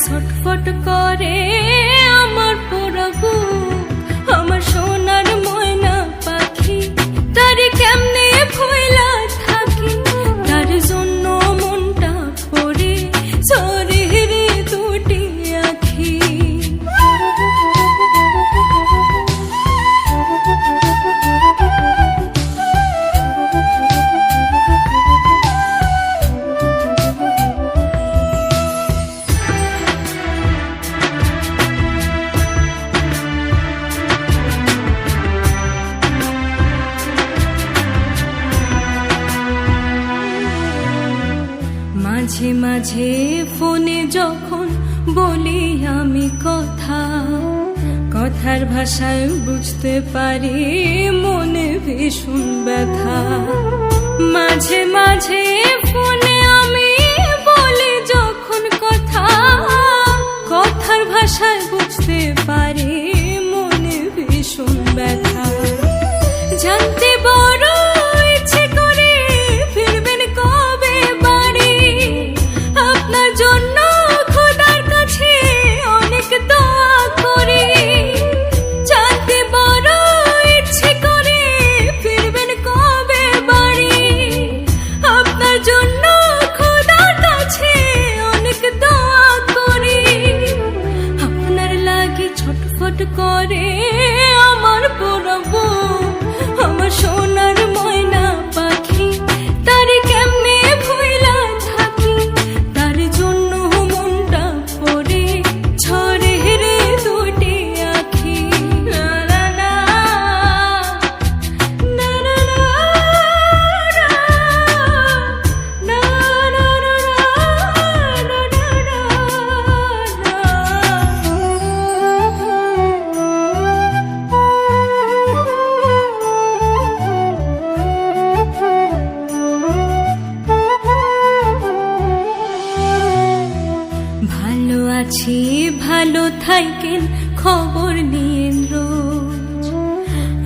ছটফট করে আমার পোড়া বুক, আমার সোনার ময়না পাখি, তারে কেমনে ভুইলা থাকি, তার জন্য মনটা পড়ে শরীরে দুটি আখি। মাঝে মাঝে ফোনে যখন বলি আমি কথা, কথার ভাষায় বুঝতে পারি মনে ভীষণ ব্যথা। মাঝে মাঝে ফোনে আমি বলি যখন কথা, কথার ভাষায় বুঝতে পারি মনে ভীষণ ব্যথা। জানতে বড় ইচ্ছে করে ফিরবেন কবে বাড়ি, আপনার জন্য খোদার কাছে অনেক দোয়া করি। জানতে বড় ইচ্ছে করে ফিরবেন কবে বাড়ি, আপনার জন্য খোদার কাছে অনেক দোয়া করি। আপনার লাগে ছটফট করে আমার পোড়া বুক, আমার সোনার ময়না পাখি, তারে কেমনে ভুইলা থাকি, তার জন্য মনটা পড়ে ঝরে রে দুটি আখি। না না না না না না না ভালো আছি ভালো থাকেন খবর নিয়েন রোজ,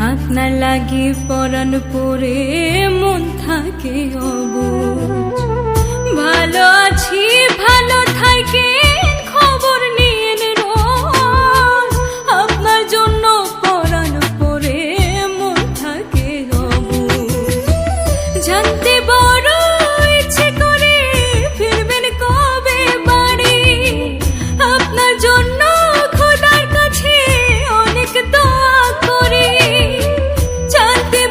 আপনার লাগে পরাণ পড়ে মন থাকে অবুঝ। ভালো আছি ভালো থাকেন খবর নিয়েন রোজ, আপনার জন্য পরাণ পড়ে মন থাকে অবুঝ। জানতে বড় ইচ্ছে করে ফিরবেন কবে বাড়ি, আপনার জন্য খোদার কাছে অনেক দোয়া করি। জানতে